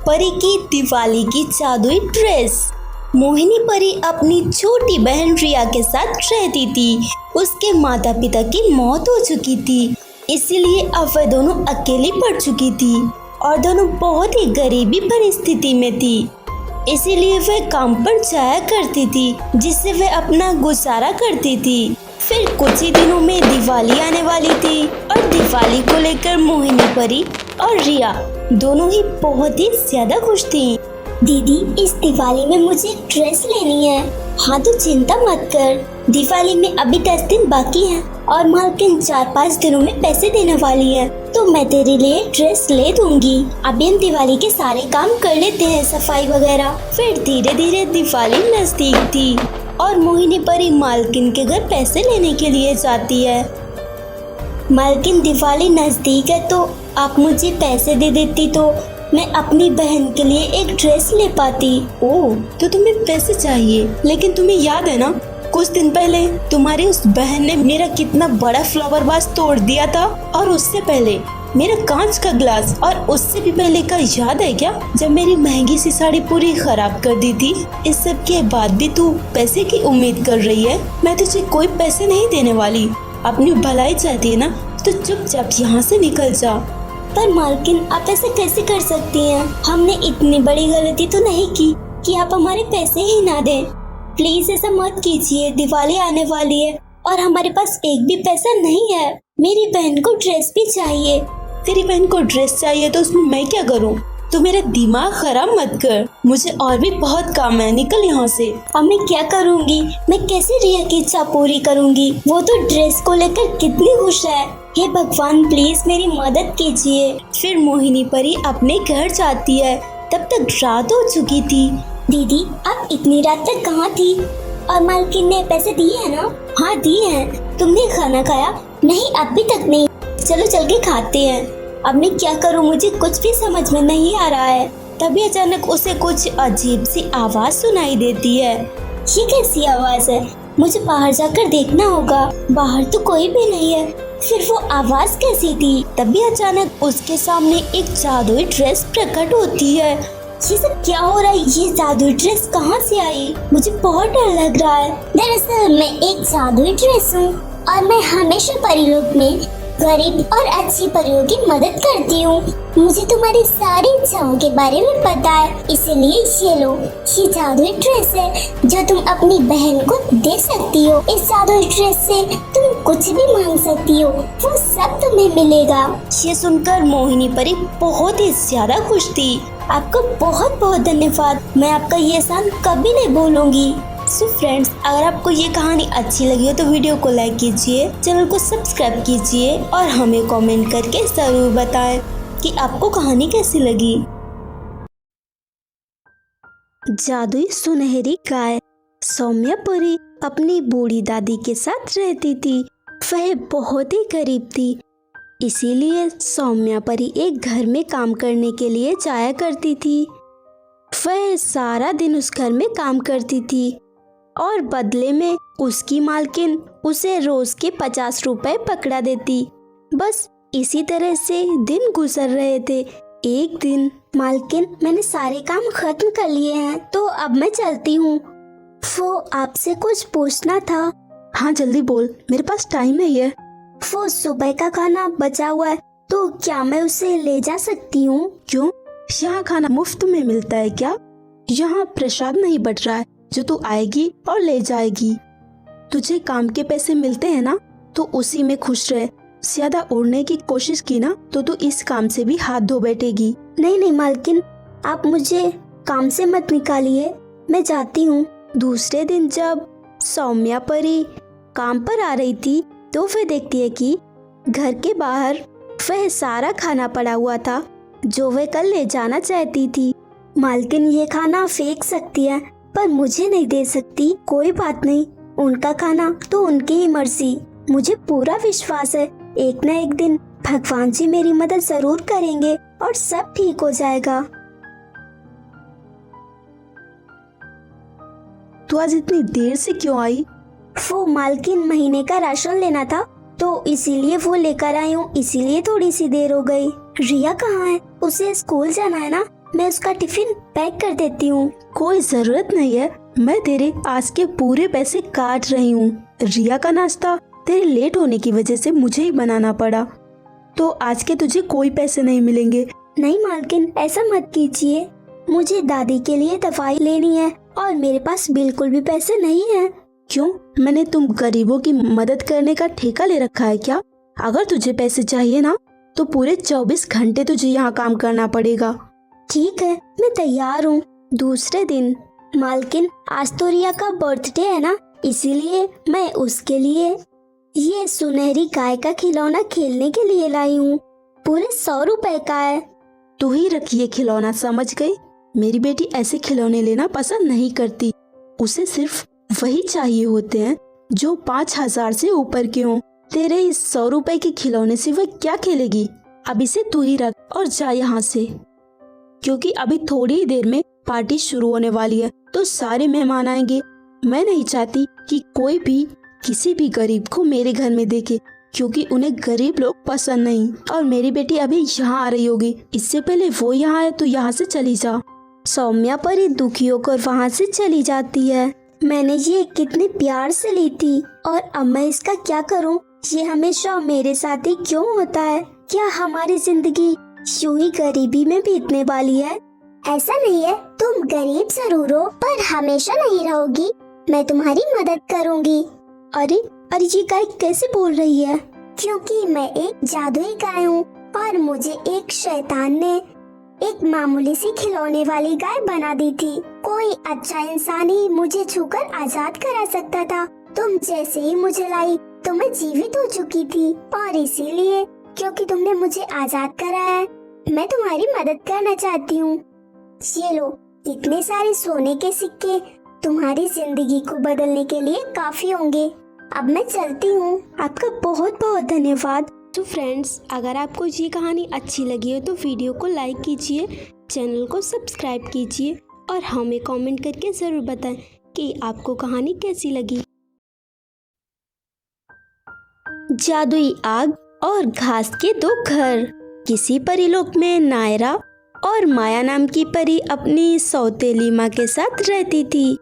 परी की दिवाली की जादुई ड्रेस। मोहिनी परी अपनी छोटी बहन रिया के साथ रहती थी। उसके माता पिता की मौत हो चुकी थी, इसीलिए अब वह दोनों अकेली पड़ चुकी थी और दोनों बहुत ही गरीबी परिस्थिति में थी। इसीलिए वह काम पर जाया करती थी, जिससे वह अपना गुजारा करती थी। फिर कुछ ही दिनों में दिवाली आने वाली थी और दिवाली को लेकर मोहिनी परी और रिया दोनों ही बहुत ही ज्यादा खुश थी। दीदी, इस दिवाली में मुझे एक ड्रेस लेनी है। हाँ तो चिंता मत कर, दिवाली में अभी 10 दिन बाकी हैं और मालकिन 4-5 दिनों में पैसे देने वाली है, तो मैं तेरे लिए ड्रेस ले दूंगी। अभी हम दिवाली के सारे काम कर लेते हैं, सफाई वगैरह। फिर धीरे धीरे दिवाली नजदीक थी और मोहिनी परी मालकिन के घर पैसे लेने के लिए जाती है। मालकिन, दिवाली नजदीक है तो आप मुझे पैसे दे देती तो मैं अपनी बहन के लिए एक ड्रेस ले पाती। ओह, तो तुम्हें पैसे चाहिए, लेकिन तुम्हें याद है ना कुछ दिन पहले तुम्हारी उस बहन ने मेरा कितना बड़ा फ्लावर वास तोड़ दिया था, और उससे पहले मेरा कांच का ग्लास, और उससे भी पहले का याद है क्या जब मेरी महंगी सी साड़ी पूरी खराब कर दी थी। इस सब के बाद भी तू पैसे की उम्मीद कर रही है। मैं तुझे कोई पैसे नहीं देने वाली। अपनी भलाई चाहती है ना तो चुपचाप यहाँ से निकल जा। पर मालकिन, आप ऐसे कैसे कर सकती हैं? हमने इतनी बड़ी गलती तो नहीं की कि आप हमारे पैसे ही ना दें। प्लीज ऐसा मत कीजिए, दिवाली आने वाली है और हमारे पास एक भी पैसा नहीं है। मेरी बहन को ड्रेस भी चाहिए। तेरी बहन को ड्रेस चाहिए तो उसमें मैं क्या करूं? तू मेरा दिमाग खराब मत कर, मुझे और भी बहुत काम है, निकल यहाँ से। अब मैं क्या करूँगी? मैं कैसे रिया की इच्छा पूरी करूँगी? वो तो ड्रेस को लेकर कितनी खुश है। हे भगवान, प्लीज मेरी मदद कीजिए। फिर मोहिनी परी अपने घर जाती है। तब तक रात हो चुकी थी। दीदी, आप इतनी रात तक कहाँ थी? और मालकिन ने पैसे दिए हैं ना? हाँ दिए हैं। तुमने खाना खाया? नहीं, अभी तक नहीं। चलो चल के खाते हैं। अब मैं क्या करूँ, मुझे कुछ भी समझ में नहीं आ रहा है। तभी अचानक उसे कुछ अजीब सी आवाज सुनाई देती है। ये कैसी आवाज है? मुझे बाहर जाकर देखना होगा। बाहर तो कोई भी नहीं है, फिर वो आवाज कैसी थी? तभी अचानक उसके सामने एक जादुई ड्रेस प्रकट होती है। ये सब क्या हो रहा है? ये जादुई ड्रेस कहाँ से आई? मुझे बहुत डर लग रहा है। दरअसल मैं एक जादुई ड्रेस हूँ और मैं हमेशा परिलोक में गरीब और अच्छी परियों की मदद करती हूँ। मुझे तुम्हारी सारी इच्छाओं के बारे में पता है, इसीलिए ये लो, ये जादुई ड्रेस है जो तुम अपनी बहन को दे सकती हो। इस जादुई ड्रेस से तुम कुछ भी मांग सकती हो, वो सब तुम्हें मिलेगा। ये सुनकर मोहिनी परी बहुत ही ज्यादा खुश थी। आपका बहुत बहुत धन्यवाद, मैं आपका ये एहसान कभी नहीं भूलूंगी। सो फ्रेंड्स, अगर आपको ये कहानी अच्छी लगी हो तो वीडियो को लाइक कीजिए, चैनल को सब्सक्राइब कीजिए और हमें कमेंट करके जरूर बताएं कि आपको कहानी कैसी लगी। जादुई सुनहरी गाय। सौम्या परी अपनी बूढ़ी दादी के साथ रहती थी। वह बहुत ही गरीब थी, इसीलिए सौम्या परी एक घर में काम करने के लिए जाया करती थी। वह सारा दिन उस घर में काम करती थी और बदले में उसकी मालकिन उसे रोज के 50 रुपए पकड़ा देती। बस इसी तरह से दिन गुजर रहे थे। एक दिन, मालकिन, मैंने सारे काम खत्म कर लिए हैं तो अब मैं चलती हूँ। वो आपसे कुछ पूछना था। हाँ जल्दी बोल, मेरे पास टाइम नहीं है। वो सुबह का खाना बचा हुआ है तो क्या मैं उसे ले जा सकती हूँ? क्यों? यहाँ खाना मुफ्त में मिलता है क्या? यहाँ प्रसाद नहीं बट रहा है जो तू आएगी और ले जाएगी। तुझे काम के पैसे मिलते हैं ना, तो उसी में खुश रह। ज्यादा उड़ने की कोशिश की ना तो तू इस काम से भी हाथ धो बैठेगी। नहीं नहीं मालकिन, आप मुझे काम से मत निकालिए, मैं जाती हूँ। दूसरे दिन जब सौम्या परी काम पर आ रही थी तो वह देखती है कि घर के बाहर वह सारा खाना पड़ा हुआ था जो वह कल ले जाना चाहती थी। मालकिन, ये खाना फेंक सकती है पर मुझे नहीं दे सकती। कोई बात नहीं, उनका खाना तो उनकी ही मर्जी। मुझे पूरा विश्वास है एक न एक दिन भगवान जी मेरी मदद जरूर करेंगे और सब ठीक हो जाएगा। तू आज इतनी देर से क्यों आई? वो मालकिन, महीने का राशन लेना था तो इसीलिए वो लेकर आई हूँ, इसीलिए थोड़ी सी देर हो गई। रिया कहाँ है? उसे स्कूल जाना है ना, मैं उसका टिफिन पैक कर देती हूँ। कोई जरूरत नहीं है, मैं तेरे आज के पूरे पैसे काट रही हूँ। रिया का नाश्ता तेरे लेट होने की वजह से मुझे ही बनाना पड़ा, तो आज के तुझे कोई पैसे नहीं मिलेंगे। नहीं मालकिन, ऐसा मत कीजिए। मुझे दादी के लिए दवाई लेनी है और मेरे पास बिल्कुल भी पैसे नहीं है। क्यों? मैंने तुम गरीबों की मदद करने का ठेका ले रखा है क्या? अगर तुझे पैसे चाहिए ना तो पूरे 24 घंटे तुझे यहाँ काम करना पड़ेगा। ठीक है, मैं तैयार हूँ। दूसरे दिन, मालकिन आज तो रिया का बर्थडे है ना, इसीलिए मैं उसके लिए ये सुनहरी गाय का खिलौना खेलने के लिए लाई हूँ। पूरे 100 रुपए का है। तू ही रखिए खिलौना, समझ गई? मेरी बेटी ऐसे खिलौने लेना पसंद नहीं करती। उसे सिर्फ वही चाहिए होते हैं जो 5,000 से ऊपर के हों। तेरे इस 100 रुपए के खिलौने से वह क्या खेलेगी? अब इसे तू ही रख और जा यहाँ से, क्योंकि अभी थोड़ी ही देर में पार्टी शुरू होने वाली है, तो सारे मेहमान आएंगे। मैं नहीं चाहती कि कोई भी किसी भी गरीब को मेरे घर में देखे, क्योंकि उन्हें गरीब लोग पसंद नहीं। और मेरी बेटी अभी यहाँ आ रही होगी, इससे पहले वो यहाँ आए तो यहाँ से चली जा। सौम्या परी दुखी होकर वहाँ से चली जाती है। मैंने ये कितने प्यार से ली थी और अब मैं इसका क्या करूँ? ये हमेशा मेरे साथ ही क्यों होता है? क्या हमारी जिंदगी यूं ही गरीबी में बीतने वाली है? ऐसा नहीं है, तुम गरीब जरूर हो पर हमेशा नहीं रहोगी। मैं तुम्हारी मदद करूँगी। अरे अरे, ये गाय कैसे बोल रही है? क्योंकि मैं एक जादुई गाय हूँ और मुझे एक शैतान ने एक मामूली सी खिलौने वाली गाय बना दी थी। कोई अच्छा इंसान ही मुझे छूकर आजाद करा सकता था। तुम जैसे ही मुझे लाई तो मैं जीवित हो चुकी थी और इसीलिए क्योंकि तुमने मुझे आजाद कराया है, मैं तुम्हारी मदद करना चाहती हूँ। ये लो, इतने सारे सोने के सिक्के तुम्हारी जिंदगी को बदलने के लिए काफी होंगे। अब मैं चलती हूँ। आपका बहुत बहुत धन्यवाद। तो फ्रेंड्स, अगर आपको ये कहानी अच्छी लगी हो तो वीडियो को लाइक कीजिए, चैनल को सब्सक्राइब कीजिए और हमें कमेंट करके ज़रूर बताएं कि आपको कहानी कैसी लगी। जादुई आग और घास के 2 घर। किसी परीलोक में नायरा और माया नाम की परी अपनी सौतेली माँ के साथ रहती थी।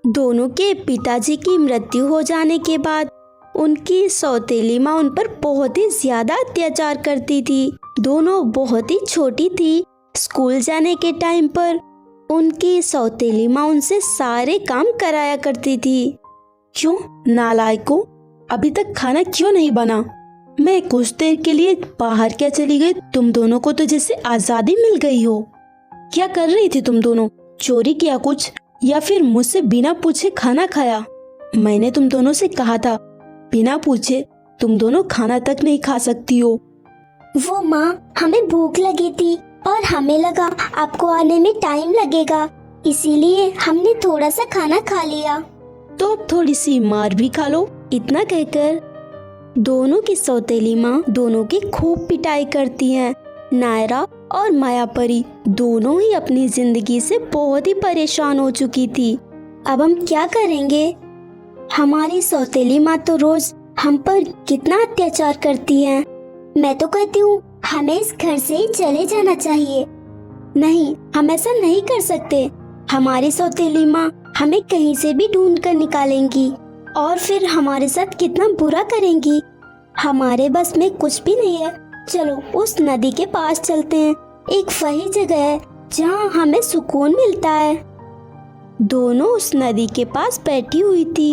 दोनों के पिताजी की मृत्यु हो जाने के बाद उनकी सौतेली माँ उन पर बहुत ही ज्यादा अत्याचार करती थी। दोनों बहुत ही छोटी थी। स्कूल जाने के टाइम पर उनकी सौतेली माँ उनसे सारे काम कराया करती थी। क्यों नालायकों, अभी तक खाना क्यों नहीं बना? मैं कुछ देर के लिए बाहर क्या चली गई? तुम दोनों को तो जैसे आजादी मिल गई हो। क्या कर रही थी तुम दोनों? चोरी किया कुछ या फिर मुझसे बिना पूछे खाना खाया? मैंने तुम दोनों से कहा था बिना पूछे तुम दोनों खाना तक नहीं खा सकती हो। वो माँ, हमें भूख लगी थी और हमें लगा आपको आने में टाइम लगेगा, इसीलिए हमने थोड़ा सा खाना खा लिया। तो अब थोड़ी सी मार भी खा लो। इतना कहकर दोनों की सौतेली माँ दोनों की खूब पिटाई करती हैं। नायरा और माया परी दोनों ही अपनी जिंदगी से बहुत ही परेशान हो चुकी थी। अब हम क्या करेंगे? हमारी सौतेली माँ तो रोज हम पर कितना अत्याचार करती है। मैं तो कहती हूँ हमें इस घर से ही चले जाना चाहिए। नहीं, हम ऐसा नहीं कर सकते। हमारी सौतेली माँ हमें कहीं से भी ढूंढ कर निकालेंगी और फिर हमारे साथ कितना बुरा करेंगी। हमारे बस में कुछ भी नहीं है। चलो उस नदी के पास चलते हैं। एक वही जगह है जहाँ हमें सुकून मिलता है। दोनों उस नदी के पास बैठी हुई थी।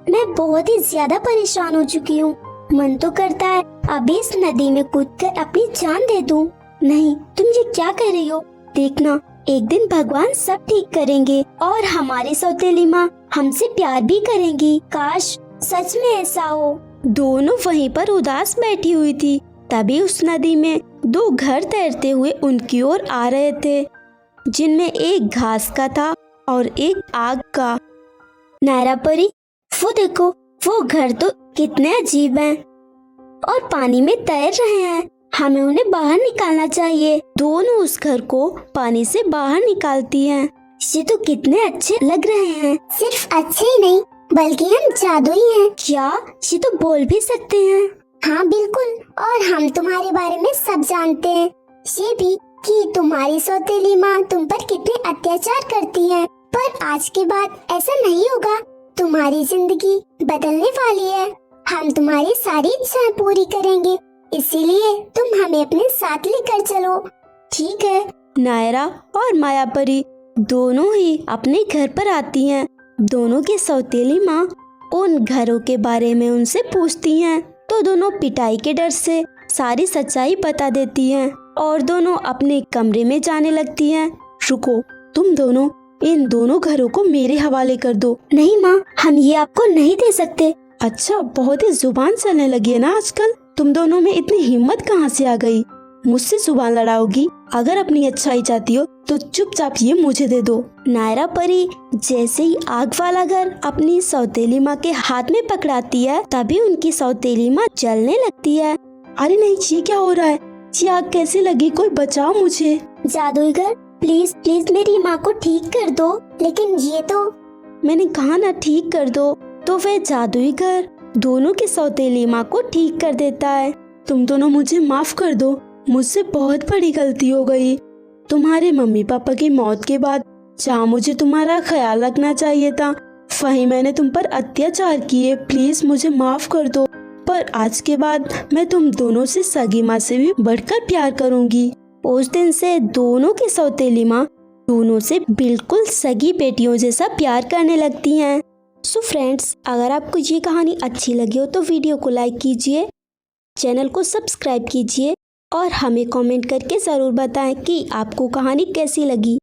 मैं बहुत ही ज्यादा परेशान हो चुकी हूँ। मन तो करता है अभी इस नदी में कूदकर अपनी जान दे दूं। नहीं, तुम ये क्या कर रही हो? देखना, एक दिन भगवान सब ठीक करेंगे और हमारी सौतेली माँ हमसे प्यार भी करेंगी। काश सच में ऐसा हो। दोनों वहीं पर उदास बैठी हुई थी। तभी उस नदी में 2 घर तैरते हुए उनकी ओर आ रहे थे, जिनमें एक घास का था और एक आग का। नायरा परी, वो देखो, वो घर तो कितने अजीब हैं और पानी में तैर रहे हैं। हमें उन्हें बाहर निकालना चाहिए। दोनों उस घर को पानी से बाहर निकालती हैं। ये तो कितने अच्छे लग रहे हैं। सिर्फ अच्छे ही नहीं बल्कि हम जादुई हैं। क्या? ये तो बोल भी सकते हैं। हाँ बिल्कुल, और हम तुम्हारे बारे में सब जानते हैं। ये भी कि तुम्हारी सौतेली माँ तुम पर कितने अत्याचार करती है, पर आज के बाद ऐसा नहीं होगा। तुम्हारी जिंदगी बदलने वाली है। हम तुम्हारी सारी इच्छाएं पूरी करेंगे, इसीलिए तुम हमें अपने साथ लेकर चलो, ठीक है? नायरा और मायापरी दोनों ही अपने घर पर आती हैं। दोनों की सौतेली माँ उन घरों के बारे में उनसे पूछती हैं, तो दोनों पिटाई के डर से सारी सच्चाई बता देती हैं और दोनों अपने कमरे में जाने लगती हैं। रुको, तुम दोनों इन दोनों घरों को मेरे हवाले कर दो। नहीं माँ, हम ये आपको नहीं दे सकते। अच्छा, बहुत ही जुबान चलने लगी है ना आजकल। तुम दोनों में इतनी हिम्मत कहाँ से आ गई? मुझसे जुबान लड़ाओगी? अगर अपनी अच्छाई चाहती हो तो चुपचाप ये मुझे दे दो। नायरा परी जैसे ही आग वाला घर अपनी सौतेली माँ के हाथ में पकड़ाती है, तभी उनकी सौतेली माँ जलने लगती है। अरे नहीं, ये क्या हो रहा है? ये आग कैसे लगी? कोई बचाओ मुझे। जादूगर, प्लीज प्लीज मेरी माँ को ठीक कर दो। लेकिन ये तो मैंने कहा ना ठीक कर दो। तो वह जादूगर दोनों की सौतेली माँ को ठीक कर देता है। तुम दोनों मुझे माफ कर दो, मुझसे बहुत बड़ी गलती हो गई। तुम्हारे मम्मी पापा की मौत के बाद जहाँ मुझे तुम्हारा ख्याल रखना चाहिए था, वहीं मैंने तुम पर अत्याचार किए। प्लीज मुझे माफ कर दो, पर आज के बाद मैं तुम दोनों से सगी माँ से भी बढ़कर प्यार करूंगी। उस दिन से दोनों की सौतेली माँ दोनों से बिल्कुल सगी बेटियों जैसा प्यार करने लगती हैं। सो फ्रेंड्स, अगर आपको ये कहानी अच्छी लगी हो तो वीडियो को लाइक कीजिए, चैनल को सब्सक्राइब कीजिए और हमें कमेंट करके ज़रूर बताएं कि आपको कहानी कैसी लगी।